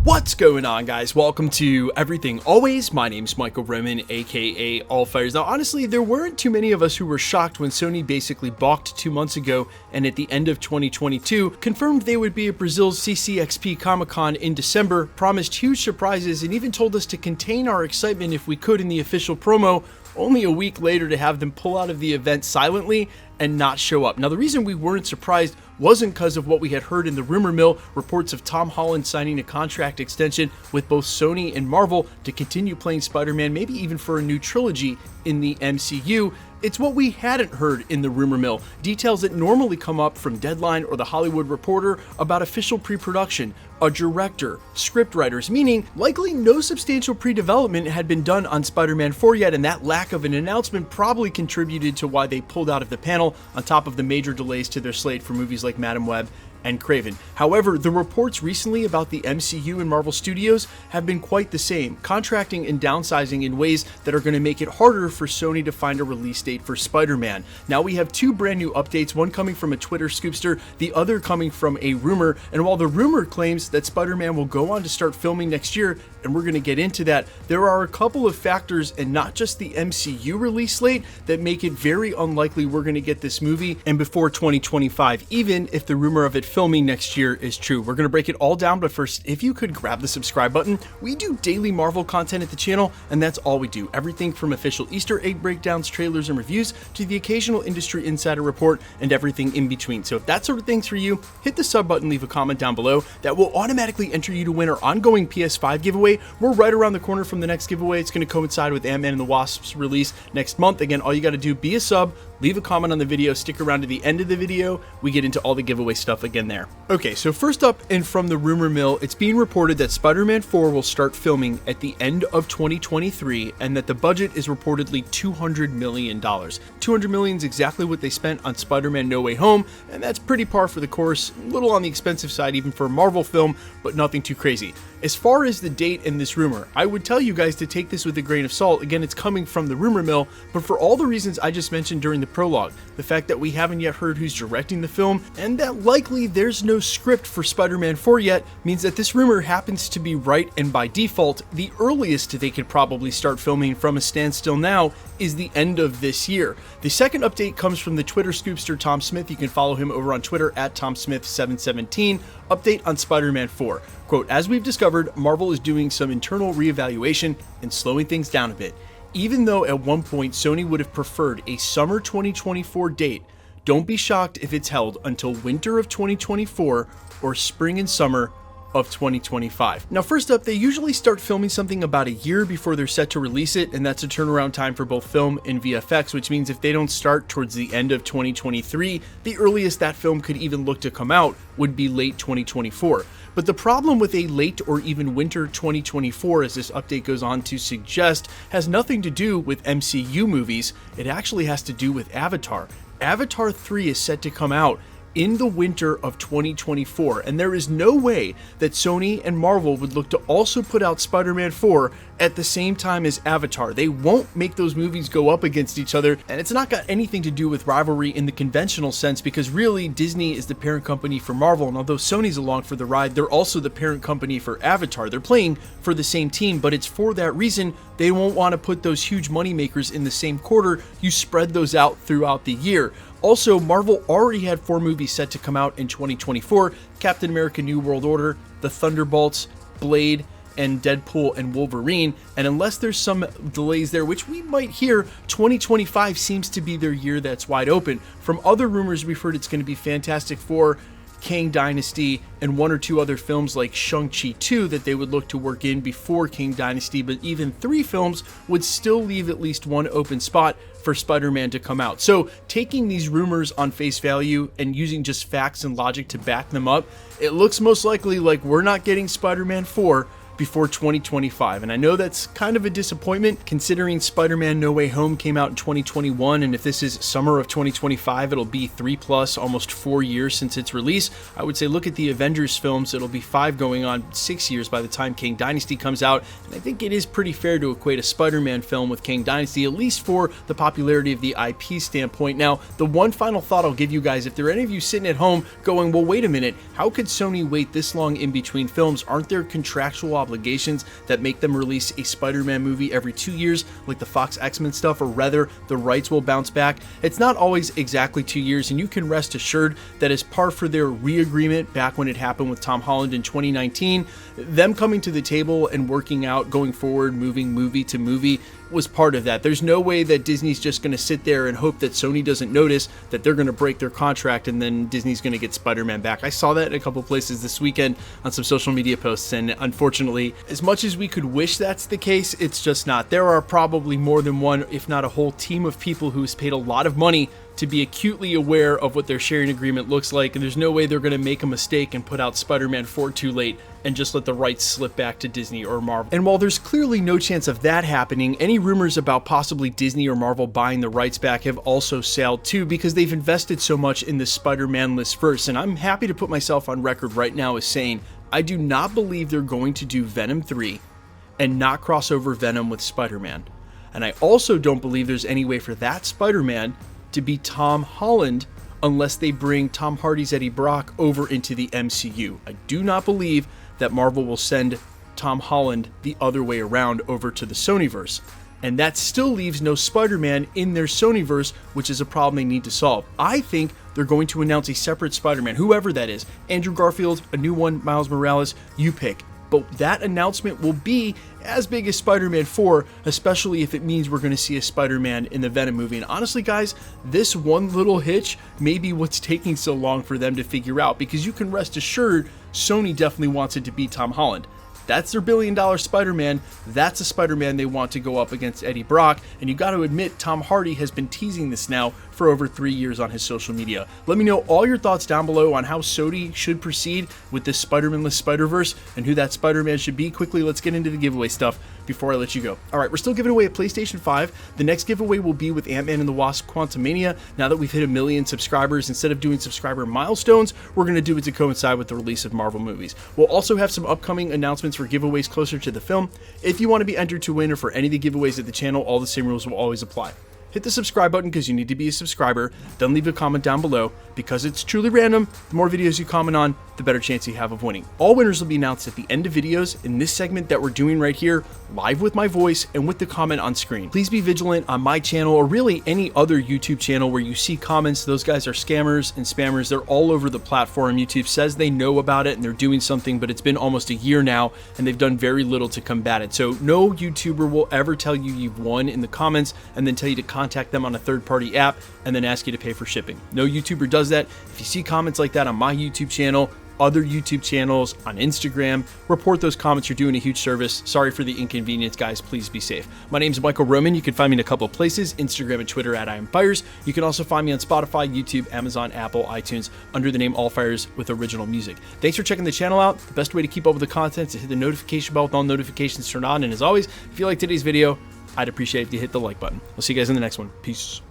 What's going on, guys? Welcome to Everything Always. My name's Michael Roman, aka Allfires. Now, honestly, there weren't too many of us who were shocked when Sony basically balked 2 months ago and at the end of 2022 confirmed they would be at Brazil's CCXP Comic-Con in December, promised huge surprises, and even told us to contain our excitement if we could in the official promo, only a week later to have them pull out of the event silently and not show up. Now, the reason we weren't surprised wasn't because of what we had heard in the rumor mill, reports of Tom Holland signing a contract extension with both Sony and Marvel to continue playing Spider-Man, maybe even for a new trilogy in the MCU. It's what we hadn't heard in the rumor mill, details that normally come up from Deadline or The Hollywood Reporter about official pre-production, a director, scriptwriters, meaning likely no substantial pre-development had been done on Spider-Man 4 yet, and that lack of an announcement probably contributed to why they pulled out of the panel, on top of the major delays to their slate for movies like Madam Web and Craven. However, the reports recently about the MCU and Marvel Studios have been quite the same, contracting and downsizing in ways that are going to make it harder for Sony to find a release date for Spider-Man. Now we have two brand new updates, one coming from a Twitter scoopster, the other coming from a rumor, and while the rumor claims that Spider-Man will go on to start filming next year, and we're going to get into that, there are a couple of factors, and not just the MCU release slate, that make it very unlikely we're going to get this movie and before 2025, even if the rumor of it filming next year is true. We're going to break it all down, but first, if you could grab the subscribe button. We do daily Marvel content at the channel, and that's all we do. Everything from official Easter egg breakdowns, trailers, and reviews, to the occasional industry insider report, and everything in between. So if that sort of thing's for you, hit the sub button, leave a comment down below. That will automatically enter you to win our ongoing PS5 giveaway. We're right around the corner from the next giveaway. It's going to coincide with Ant-Man and the Wasp's release next month. Again, all you got to do, be a sub, leave a comment on the video, stick around to the end of the video. We get into all the giveaway stuff again there. Okay, so first up, and from the rumor mill, it's being reported that Spider-Man 4 will start filming at the end of 2023, and that the budget is reportedly $200 million. $200 million is exactly what they spent on Spider-Man No Way Home, and that's pretty par for the course, a little on the expensive side even for a Marvel film, but nothing too crazy. As far as the date in this rumor, I would tell you guys to take this with a grain of salt. Again, it's coming from the rumor mill, but for all the reasons I just mentioned during the prologue, the fact that we haven't yet heard who's directing the film, and that likely there's no script for Spider-Man 4 yet, means that this rumor happens to be right, and by default, the earliest they could probably start filming from a standstill now is the end of this year. The second update comes from the Twitter scoopster Tom Smith. You can follow him over on Twitter at TomSmith717. Update on Spider-Man 4. Quote, as we've discovered, Marvel is doing some internal reevaluation and slowing things down a bit. Even though at one point Sony would have preferred a summer 2024 date, don't be shocked if it's held until winter of 2024 or spring and summer of 2025. Now, first up, they usually start filming something about a year before they're set to release it, and that's a turnaround time for both film and VFX, which means if they don't start towards the end of 2023, the earliest that film could even look to come out would be late 2024. But the problem with a late or even winter 2024, as this update goes on to suggest, has nothing to do with MCU movies. It actually has to do with Avatar. Avatar 3 is set to come out in the winter of 2024, and there is no way that Sony and Marvel would look to also put out Spider-Man 4 at the same time as Avatar. They won't make those movies go up against each other, and it's not got anything to do with rivalry in the conventional sense, because really Disney is the parent company for Marvel, and although Sony's along for the ride, they're also the parent company for Avatar. They're playing for the same team, but it's for that reason they won't want to put those huge money makers in the same quarter. You spread those out throughout the year. Also, Marvel already had 4 movies set to come out in 2024, Captain America New World Order, The Thunderbolts, Blade, and Deadpool and Wolverine, and unless there's some delays there, which we might hear, 2025 seems to be their year that's wide open. From other rumors we've heard, it's going to be Fantastic Four, Kang Dynasty, and 1 or 2 other films like Shang-Chi 2 that they would look to work in before Kang Dynasty, but even 3 films would still leave at least 1 open spot for Spider-Man to come out. So taking these rumors on face value and using just facts and logic to back them up, it looks most likely like we're not getting Spider-Man 4 before 2025. And I know that's kind of a disappointment considering Spider-Man No Way Home came out in 2021, and if this is summer of 2025, it'll be 3+ almost 4 years since its release. I would say look at the Avengers films, it'll be 5 going on 6 years by the time Kang Dynasty comes out, and I think it is pretty fair to equate a Spider-Man film with Kang Dynasty, at least for the popularity of the IP standpoint. Now, the one final thought I'll give you guys, if there are any of you sitting at home going, well, wait a minute, how could Sony wait this long in between films? Aren't there contractual obligations that make them release a Spider-Man movie every 2 years, like the Fox X-Men stuff, or rather, the rights will bounce back? It's not always exactly 2 years, and you can rest assured that as par for their re-agreement back when it happened with Tom Holland in 2019, them coming to the table and working out going forward, moving movie to movie, was part of that. There's no way that Disney's just going to sit there and hope that Sony doesn't notice that they're going to break their contract and then Disney's going to get Spider-Man back. I saw that in a couple places this weekend on some social media posts, and unfortunately, as much as we could wish that's the case, it's just not. There are probably more than one, if not a whole team of people who's paid a lot of money to be acutely aware of what their sharing agreement looks like, and there's no way they're going to make a mistake and put out Spider-Man 4 too late and just let the rights slip back to Disney or Marvel. And while there's clearly no chance of that happening, any rumors about possibly Disney or Marvel buying the rights back have also sailed too, because they've invested so much in the Spider-Man-less verse. And I'm happy to put myself on record right now as saying I do not believe they're going to do Venom 3 and not cross over Venom with Spider-Man. And I also don't believe there's any way for that Spider-Man to be Tom Holland unless they bring Tom Hardy's Eddie Brock over into the MCU. I do not believe that Marvel will send Tom Holland the other way around over to the Sonyverse. And that still leaves no Spider-Man in their Sonyverse, which is a problem they need to solve. I think they're going to announce a separate Spider-Man, whoever that is. Andrew Garfield, a new one, Miles Morales, you pick. But that announcement will be as big as Spider-Man 4, especially if it means we're going to see a Spider-Man in the Venom movie. And honestly, guys, this one little hitch may be what's taking so long for them to figure out, because you can rest assured Sony definitely wants it to be Tom Holland. That's their billion-dollar Spider-Man. That's a Spider-Man they want to go up against Eddie Brock. And you got to admit, Tom Hardy has been teasing this now for over 3 years on his social media. Let me know all your thoughts down below on how Sony should proceed with this Spider-Man-less Spider-Verse and who that Spider-Man should be. Quickly, let's get into the giveaway stuff before I let you go. All right, we're still giving away a PlayStation 5. The next giveaway will be with Ant-Man and the Wasp: Quantumania. Now that we've hit 1 million subscribers, instead of doing subscriber milestones, we're going to do it to coincide with the release of Marvel movies. We'll also have some upcoming announcements for giveaways closer to the film. If you want to be entered to win or for any of the giveaways at the channel, all the same rules will always apply. Hit the subscribe button because you need to be a subscriber, then leave a comment down below. Because it's truly random, the more videos you comment on, the better chance you have of winning. All winners will be announced at the end of videos in this segment that we're doing right here, live with my voice and with the comment on screen. Please be vigilant on my channel, or really any other YouTube channel where you see comments. Those guys are scammers and spammers. They're all over the platform. YouTube says they know about it and they're doing something, but it's been almost a year now and they've done very little to combat it. So no YouTuber will ever tell you you've won in the comments and then tell you to contact them on a third-party app and then ask you to pay for shipping. No YouTuber does that. If you see comments like that on my YouTube channel, other YouTube channels, on Instagram, report those comments. You're doing a huge service. Sorry for the inconvenience, guys. Please be safe. My name is Michael Roman. You can find me in a couple of places, Instagram and Twitter at IamFires. You can also find me on Spotify, YouTube, Amazon, Apple, iTunes, under the name Allfires with original music. Thanks for checking the channel out. The best way to keep up with the content is to hit the notification bell with all notifications turned on. And as always, if you like today's video, I'd appreciate if you hit the like button. I'll see you guys in the next one. Peace.